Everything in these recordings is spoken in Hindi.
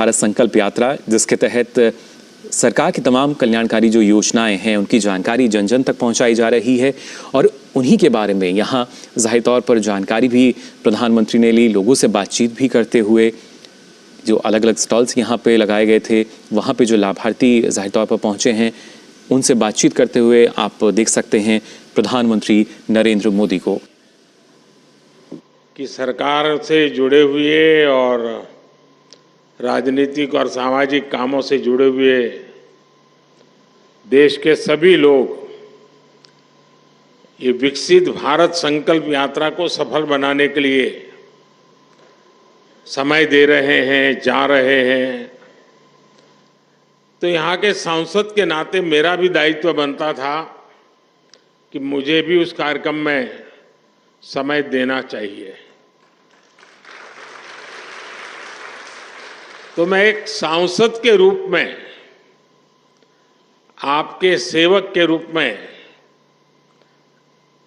भारत संकल्प यात्रा, जिसके तहत सरकार की तमाम कल्याणकारी जो योजनाएं हैं उनकी जानकारी जन जन तक पहुंचाई जा रही है और उन्हीं के बारे में यहाँ जाहिर तौर पर जानकारी भी प्रधानमंत्री ने ली। लोगों से बातचीत भी करते हुए, जो अलग अलग स्टॉल्स यहाँ पे लगाए गए थे वहाँ पे जो लाभार्थी जाहिर तौर पर पहुँचे हैं उनसे बातचीत करते हुए आप देख सकते हैं प्रधानमंत्री नरेंद्र मोदी को कि सरकार से जुड़े हुए और राजनीतिक और सामाजिक कामों से जुड़े हुए देश के सभी लोग ये विकसित भारत संकल्प यात्रा को सफल बनाने के लिए समय दे रहे हैं, जा रहे हैं। तो यहाँ के सांसद के नाते मेरा भी दायित्व बनता था कि मुझे भी उस कार्यक्रम में समय देना चाहिए। तो मैं एक सांसद के रूप में, आपके सेवक के रूप में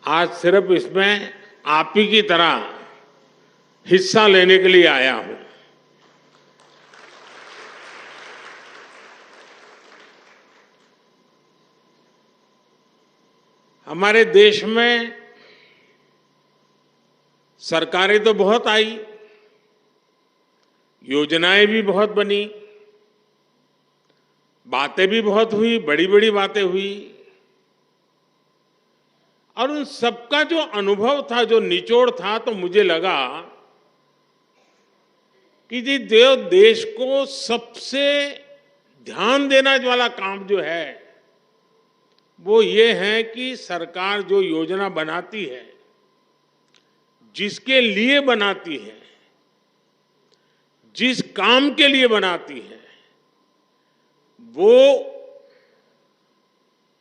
आज सिर्फ इसमें आप ही की तरह हिस्सा लेने के लिए आया हूं। हमारे देश में सरकारें तो बहुत आई, योजनाएं भी बहुत बनी, बातें भी बहुत हुई, बड़ी बड़ी बातें हुई, और उन सबका जो अनुभव था, जो निचोड़ था, तो मुझे लगा कि जी देश को सबसे ध्यान देना वाला काम जो है वो ये है कि सरकार जो योजना बनाती है, जिसके लिए बनाती है, जिस काम के लिए बनाती है, वो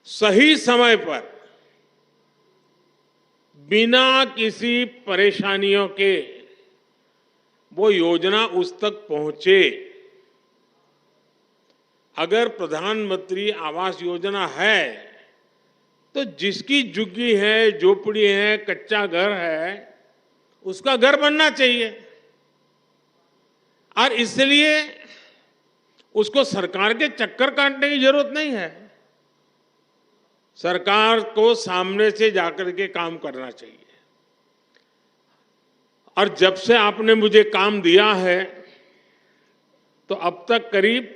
सही समय पर बिना किसी परेशानियों के वो योजना उस तक पहुंचे। अगर प्रधानमंत्री आवास योजना है तो जिसकी झुग्गी है, झोपड़ी है, कच्चा घर है, उसका घर बनना चाहिए, और इसलिए उसको सरकार के चक्कर काटने की जरूरत नहीं है। सरकार को सामने से जाकर के काम करना चाहिए। और जब से आपने मुझे काम दिया है तो अब तक करीब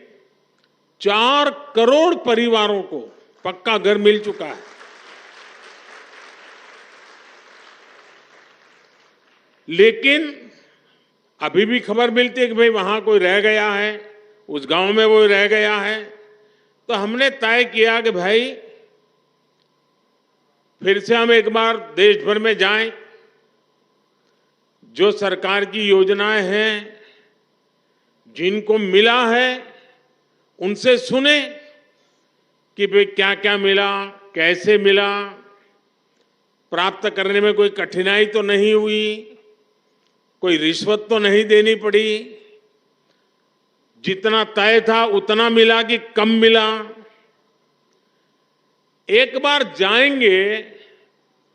4 करोड़ परिवारों को पक्का घर मिल चुका है। लेकिन अभी भी खबर मिलती है कि भाई वहां कोई रह गया है, उस गांव में वो रह गया है। तो हमने तय किया कि भाई फिर से हम एक बार देश भर में जाएं, जो सरकार की योजनाएं हैं, जिनको मिला है, उनसे सुने कि भाई क्या क्या मिला, कैसे मिला, प्राप्त करने में कोई कठिनाई तो नहीं हुई, कोई रिश्वत तो नहीं देनी पड़ी, जितना तय था उतना मिला कि कम मिला। एक बार जाएंगे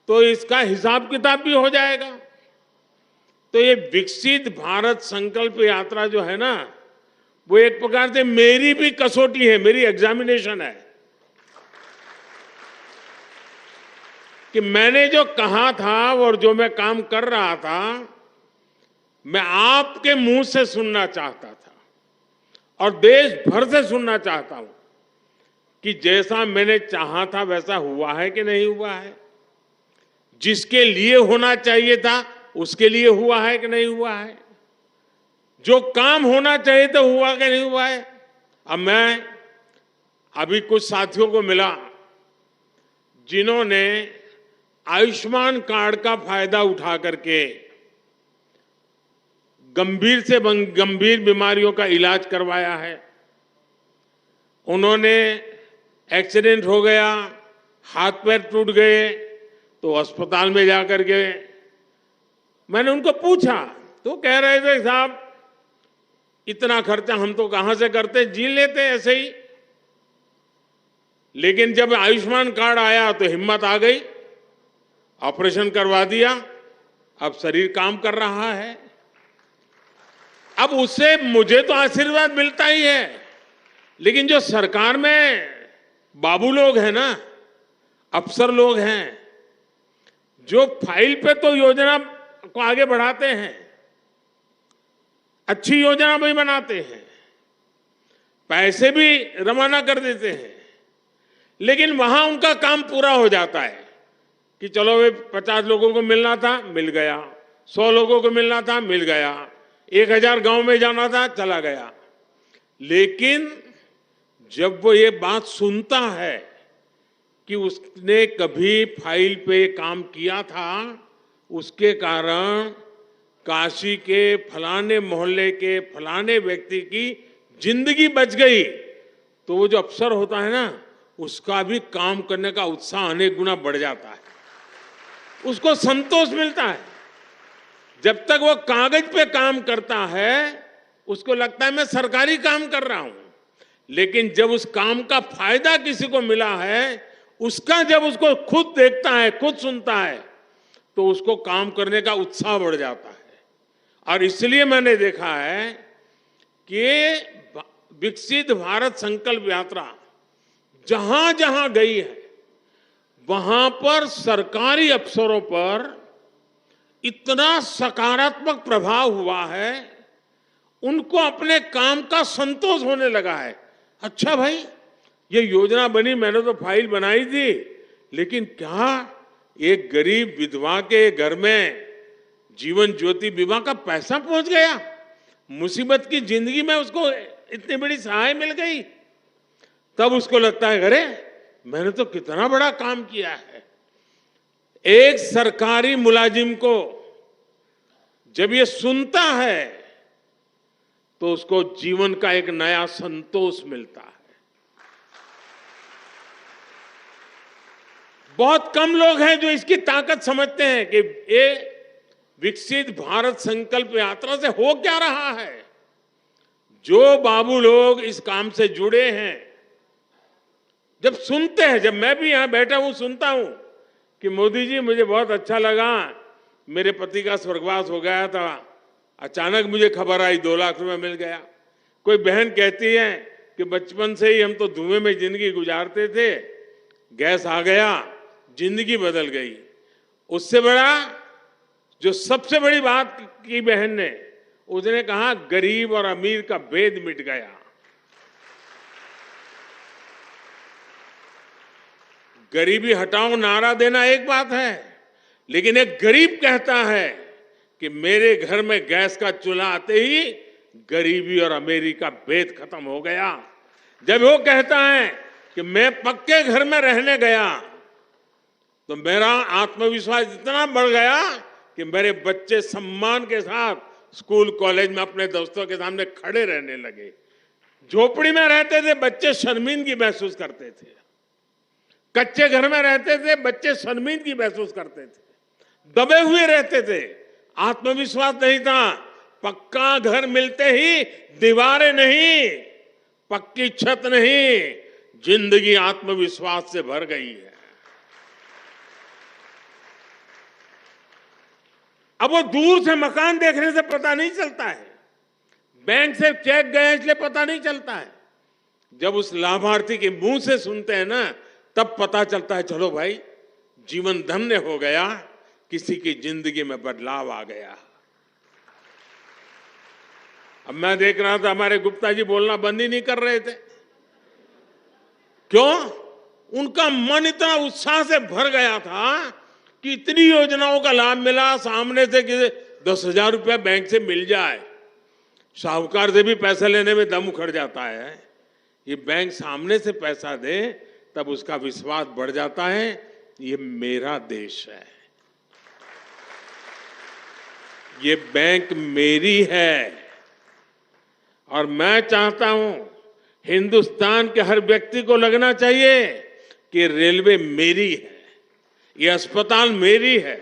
तो इसका हिसाब किताब भी हो जाएगा। तो ये विकसित भारत संकल्प यात्रा जो है ना, वो एक प्रकार से मेरी भी कसौटी है, मेरी एग्जामिनेशन है कि मैंने जो कहा था और जो मैं काम कर रहा था, मैं आपके मुंह से सुनना चाहता था और देश भर से सुनना चाहता हूं कि जैसा मैंने चाहा था वैसा हुआ है कि नहीं हुआ है, जिसके लिए होना चाहिए था उसके लिए हुआ है कि नहीं हुआ है, जो काम होना चाहिए था हुआ कि नहीं हुआ है। अब मैं अभी कुछ साथियों को मिला जिन्होंने आयुष्मान कार्ड का फायदा उठा करके गंभीर से गंभीर बीमारियों का इलाज करवाया है। उन्होंने एक्सीडेंट हो गया, हाथ पैर टूट गए, तो अस्पताल में जाकर के मैंने उनको पूछा तो कह रहे थे साहब इतना खर्चा हम तो कहां से करते, जी लेते ऐसे ही। लेकिन जब आयुष्मान कार्ड आया तो हिम्मत आ गई, ऑपरेशन करवा दिया, अब शरीर काम कर रहा है। अब उससे मुझे तो आशीर्वाद मिलता ही है, लेकिन जो सरकार में बाबू लोग हैं ना, अफसर लोग हैं, जो फाइल पे तो योजना को आगे बढ़ाते हैं, अच्छी योजना भी बनाते हैं, पैसे भी रवाना कर देते हैं, लेकिन वहां उनका काम पूरा हो जाता है कि चलो वे 50 लोगों को मिलना था, मिल गया, 100 लोगों को मिलना था, मिल गया, 1000 गांव में जाना था, चला गया। लेकिन जब वो ये बात सुनता है कि उसने कभी फाइल पे काम किया था, उसके कारण काशी के फलाने मोहल्ले के फलाने व्यक्ति की जिंदगी बच गई, तो वो जो अफसर होता है ना, उसका भी काम करने का उत्साह अनेक गुना बढ़ जाता है, उसको संतोष मिलता है। जब तक वो कागज पे काम करता है उसको लगता है मैं सरकारी काम कर रहा हूं, लेकिन जब उस काम का फायदा किसी को मिला है, उसका जब उसको खुद देखता है, खुद सुनता है, तो उसको काम करने का उत्साह बढ़ जाता है। और इसलिए मैंने देखा है कि विकसित भारत संकल्प यात्रा जहां जहां गई है, वहां पर सरकारी अफसरों पर इतना सकारात्मक प्रभाव हुआ है, उनको अपने काम का संतोष होने लगा है। अच्छा भाई, ये योजना बनी, मैंने तो फाइल बनाई थी, लेकिन क्या एक गरीब विधवा के घर में जीवन ज्योति बीमा का पैसा पहुंच गया? मुसीबत की जिंदगी में उसको इतनी बड़ी सहाय मिल गई। तब उसको लगता है अरे मैंने तो कितना बड़ा काम किया है। एक सरकारी मुलाजिम को जब ये सुनता है तो उसको जीवन का एक नया संतोष मिलता है। बहुत कम लोग हैं जो इसकी ताकत समझते हैं कि ये विकसित भारत संकल्प यात्रा से हो क्या रहा है। जो बाबू लोग इस काम से जुड़े हैं, जब सुनते हैं, जब मैं भी यहां बैठा हूं सुनता हूं कि मोदी जी मुझे बहुत अच्छा लगा, मेरे पति का स्वर्गवास हो गया था, अचानक मुझे खबर आई 2 लाख रुपए मिल गया। कोई बहन कहती है कि बचपन से ही हम तो धुएं में जिंदगी गुजारते थे, गैस आ गया, जिंदगी बदल गई। उससे बड़ा जो सबसे बड़ी बात की बहन ने, उसने कहा गरीब और अमीर का भेद मिट गया। गरीबी हटाओ नारा देना एक बात है, लेकिन एक गरीब कहता है कि मेरे घर में गैस का चूल्हा आते ही गरीबी और अमीरी का भेद खत्म हो गया। जब वो कहता है कि मैं पक्के घर में रहने गया तो मेरा आत्मविश्वास इतना बढ़ गया कि मेरे बच्चे सम्मान के साथ स्कूल कॉलेज में अपने दोस्तों के सामने खड़े रहने लगे। झोपड़ी में रहते थे बच्चे शर्मिंदगी महसूस करते थे, कच्चे घर में रहते थे बच्चे शर्मिंदगी महसूस करते थे, दबे हुए रहते थे, आत्मविश्वास नहीं था। पक्का घर मिलते ही दीवारें नहीं, पक्की छत नहीं, जिंदगी आत्मविश्वास से भर गई है। अब वो दूर से मकान देखने से पता नहीं चलता है, बैंक से चेक गए इसलिए पता नहीं चलता है। जब उस लाभार्थी के मुंह से सुनते हैं ना, तब पता चलता है चलो भाई जीवन धन्य हो गया, किसी की जिंदगी में बदलाव आ गया। अब मैं देख रहा था हमारे गुप्ता जी बोलना बंद ही नहीं कर रहे थे। क्यों? उनका मन इतना उत्साह से भर गया था कि इतनी योजनाओं का लाभ मिला, सामने से कि 10,000 रुपया बैंक से मिल जाए। साहूकार से भी पैसा लेने में दम उखड़ जाता है, ये बैंक सामने से पैसा दे तब उसका विश्वास बढ़ जाता है, ये मेरा देश है, ये बैंक मेरी है। और मैं चाहता हूं हिंदुस्तान के हर व्यक्ति को लगना चाहिए कि रेलवे मेरी है, ये अस्पताल मेरी है,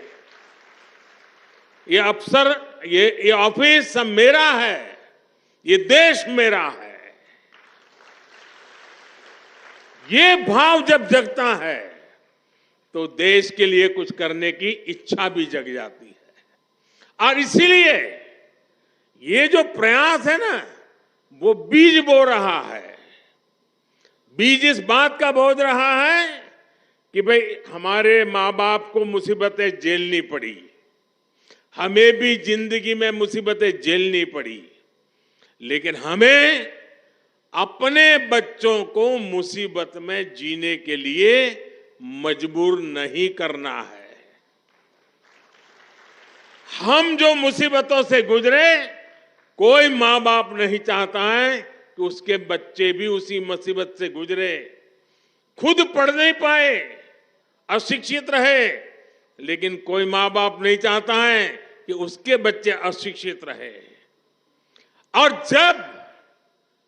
ये अफसर, ये ऑफिस सब मेरा है, ये देश मेरा है। ये भाव जब जगता है तो देश के लिए कुछ करने की इच्छा भी जग जाती है। और इसीलिए ये जो प्रयास है ना, वो बीज बो रहा है। बीज इस बात का बो रहा है कि भाई हमारे माँ बाप को मुसीबतें झेलनी पड़ी, हमें भी जिंदगी में मुसीबतें झेलनी पड़ी, लेकिन हमें अपने बच्चों को मुसीबत में जीने के लिए मजबूर नहीं करना है। हम जो मुसीबतों से गुजरे, कोई माँ बाप नहीं चाहता है कि उसके बच्चे भी उसी मुसीबत से गुजरे। खुद पढ़ नहीं पाए, अशिक्षित रहे, लेकिन कोई माँ बाप नहीं चाहता है कि उसके बच्चे अशिक्षित रहे। और जब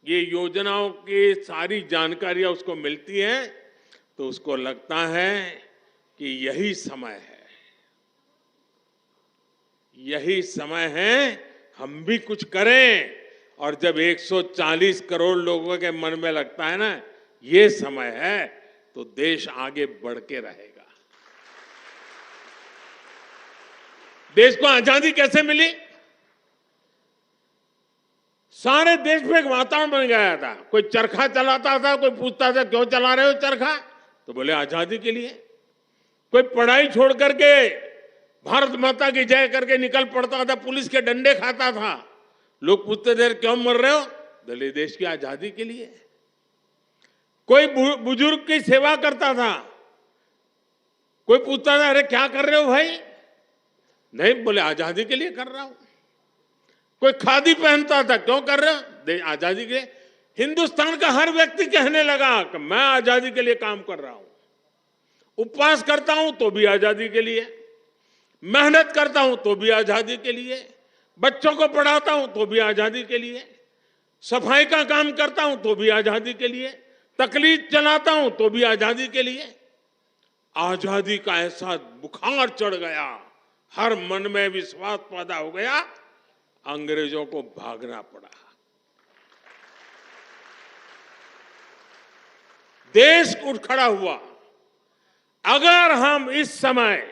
ये योजनाओं की सारी जानकारियां उसको मिलती है तो उसको लगता है कि यही समय है, यही समय है हम भी कुछ करें। और जब 140 करोड़ लोगों के मन में लगता है ना ये समय है, तो देश आगे बढ़ के रहेगा। देश को आजादी कैसे मिली? सारे देश में एक वातावरण बन गया था। कोई चरखा चलाता था, कोई पूछता था क्यों चला रहे हो चरखा, तो बोले आजादी के लिए। कोई पढ़ाई छोड़ करके भारत माता की जय करके निकल पड़ता था, पुलिस के डंडे खाता था। लोग पूछते थे क्यों मर रहे हो, बोले देश की आजादी के लिए। कोई बुजुर्ग की सेवा करता था, कोई पूछता था अरे क्या कर रहे हो भाई, नहीं बोले आजादी के लिए कर रहा हूं। कोई खादी पहनता था, क्यों कर रहे हो, आजादी के लिए। हिंदुस्तान का हर व्यक्ति कहने लगा कि मैं आजादी के लिए काम कर रहा हूं। उपवास करता हूं तो भी आजादी के लिए, मेहनत करता हूं तो भी आजादी के लिए, बच्चों को पढ़ाता हूं तो भी आजादी के लिए, सफाई का काम करता हूं तो भी आजादी के लिए, तकलीफ चलाता हूं तो भी आजादी के लिए। आजादी का ऐसा बुखार चढ़ गया, हर मन में विश्वास पैदा हो गया, अंग्रेजों को भागना पड़ा। देश उठ खड़ा हुआ। अगर हम इस समय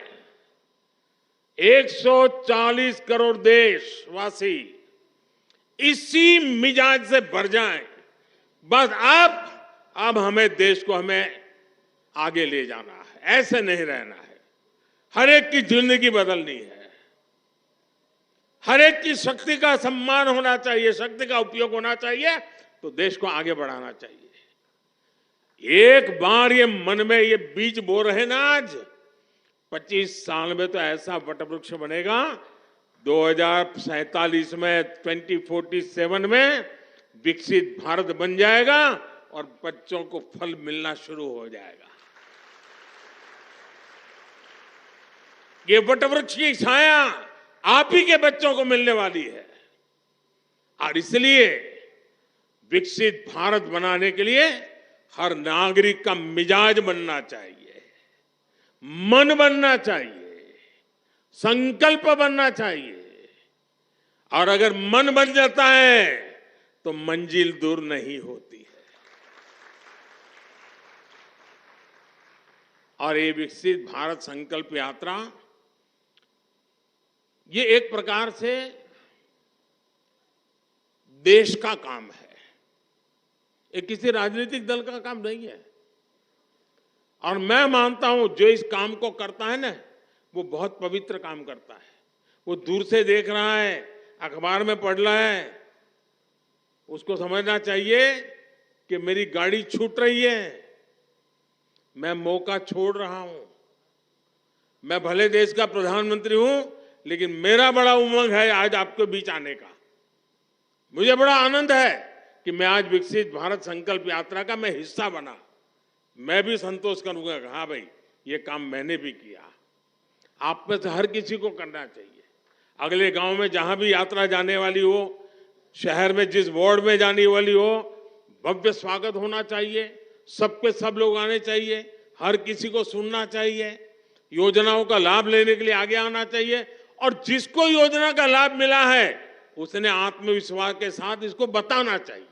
140 करोड़ देशवासी इसी मिजाज से भर जाएं, बस अब हमें देश को हमें आगे ले जाना है, ऐसे नहीं रहना है। हर एक की जिंदगी बदलनी है, हर एक की शक्ति का सम्मान होना चाहिए, शक्ति का उपयोग होना चाहिए, तो देश को आगे बढ़ाना चाहिए। एक बार ये मन में ये बीज बो रहे ना, आज 25 साल में तो ऐसा वटवृक्ष बनेगा, 2047 में 2047 में विकसित भारत बन जाएगा और बच्चों को फल मिलना शुरू हो जाएगा। ये वटवृक्ष की छाया आप ही के बच्चों को मिलने वाली है। और इसलिए विकसित भारत बनाने के लिए हर नागरिक का मिजाज बनना चाहिए, मन बनना चाहिए, संकल्प बनना चाहिए। और अगर मन बन जाता है तो मंजिल दूर नहीं होती है। और ये विकसित भारत संकल्प यात्रा, ये एक प्रकार से देश का काम है, ये किसी राजनीतिक दल का काम नहीं है। और मैं मानता हूं जो इस काम को करता है ना, वो बहुत पवित्र काम करता है। वो दूर से देख रहा है, अखबार में पढ़ रहा है, उसको समझना चाहिए कि मेरी गाड़ी छूट रही है, मैं मौका छोड़ रहा हूं। मैं भले देश का प्रधानमंत्री हूं, लेकिन मेरा बड़ा उमंग है आज आपके बीच आने का। मुझे बड़ा आनंद है कि मैं आज विकसित भारत संकल्प यात्रा का मैं हिस्सा बना। मैं भी संतोष करूंगा कि हाँ भाई ये काम मैंने भी किया। आप में से हर किसी को करना चाहिए। अगले गांव में जहां भी यात्रा जाने वाली हो, शहर में जिस वार्ड में जाने वाली हो, भव्य स्वागत होना चाहिए। सबके सब लोग आने चाहिए, हर किसी को सुनना चाहिए, योजनाओं का लाभ लेने के लिए आगे आना चाहिए। और जिसको योजना का लाभ मिला है उसने आत्मविश्वास के साथ इसको बताना चाहिए।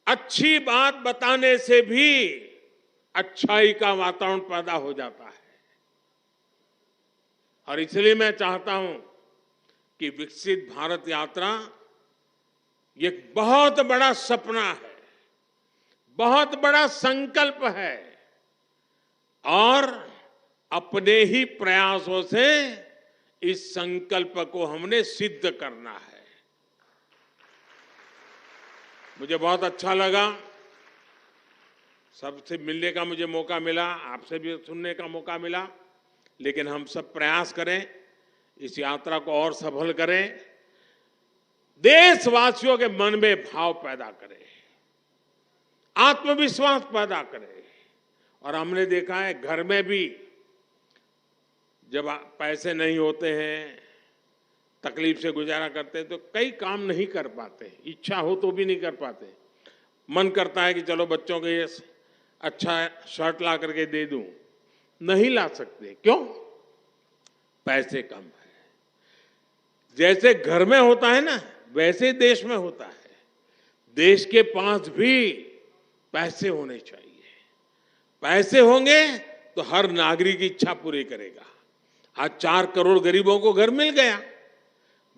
अच्छी बात बताने से भी अच्छाई का वातावरण पैदा हो जाता है। और इसलिए मैं चाहता हूं कि विकसित भारत यात्रा ये एक बहुत बड़ा सपना है, बहुत बड़ा संकल्प है और अपने ही प्रयासों से इस संकल्प को हमने सिद्ध करना है। मुझे बहुत अच्छा लगा, सबसे मिलने का मुझे मौका मिला, आपसे भी सुनने का मौका मिला, लेकिन हम सब प्रयास करें, इस यात्रा को और सफल करें, देशवासियों के मन में भाव पैदा करें, आत्मविश्वास पैदा करें। और हमने देखा है घर में भी जब पैसे नहीं होते हैं, तकलीफ से गुजारा करते हैं, तो कई काम नहीं कर पाते, इच्छा हो तो भी नहीं कर पाते। मन करता है कि चलो बच्चों के ये अच्छा शर्ट ला करके दे दूं, नहीं ला सकते। क्यों? पैसे कम है। जैसे घर में होता है ना, वैसे देश में होता है। देश के पास भी पैसे होने चाहिए। पैसे होंगे तो हर नागरिक की इच्छा पूरी करेगा। आज 4 करोड़ गरीबों को घर मिल गया,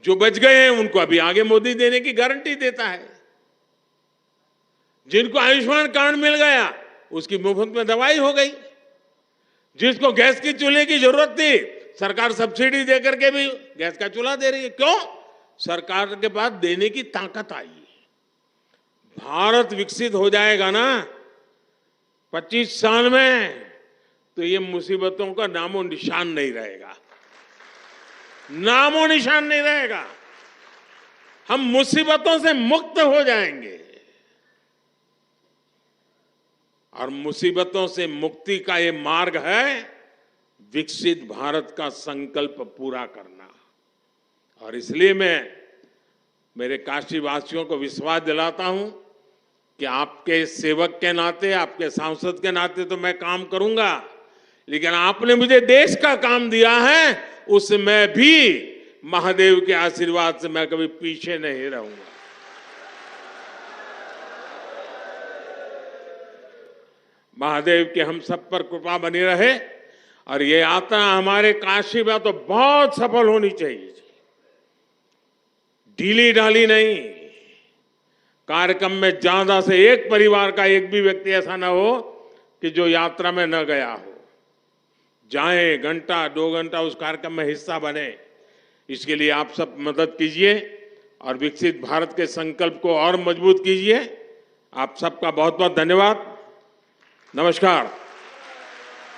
जो बच गए हैं उनको अभी आगे मोदी देने की गारंटी देता है। जिनको आयुष्मान कार्ड मिल गया उसकी मुफ्त में दवाई हो गई। जिसको गैस की चूल्हे की जरूरत थी, सरकार सब्सिडी दे करके भी गैस का चूल्हा दे रही है। क्यों? सरकार के पास देने की ताकत आई। भारत विकसित हो जाएगा ना 25 साल में, तो ये मुसीबतों का नामो निशान नहीं रहेगा, नामो निशान नहीं रहेगा। हम मुसीबतों से मुक्त हो जाएंगे और मुसीबतों से मुक्ति का ये मार्ग है विकसित भारत का संकल्प पूरा करना। और इसलिए मैं मेरे काशीवासियों को विश्वास दिलाता हूं कि आपके सेवक के नाते, आपके सांसद के नाते तो मैं काम करूंगा, लेकिन आपने मुझे देश का काम दिया है, उसमें भी महादेव के आशीर्वाद से मैं कभी पीछे नहीं रहूंगा। महादेव की हम सब पर कृपा बनी रहे और ये यात्रा हमारे काशी में तो बहुत सफल होनी चाहिए, ढीली ढाली नहीं। कार्यक्रम में ज्यादा से एक परिवार का एक भी व्यक्ति ऐसा ना हो कि जो यात्रा में न गया हो। जाएं, घंटा 2 घंटा उस कार्यक्रम में हिस्सा बने। इसके लिए आप सब मदद कीजिए और विकसित भारत के संकल्प को और मजबूत कीजिए। आप सबका बहुत बहुत धन्यवाद। नमस्कार।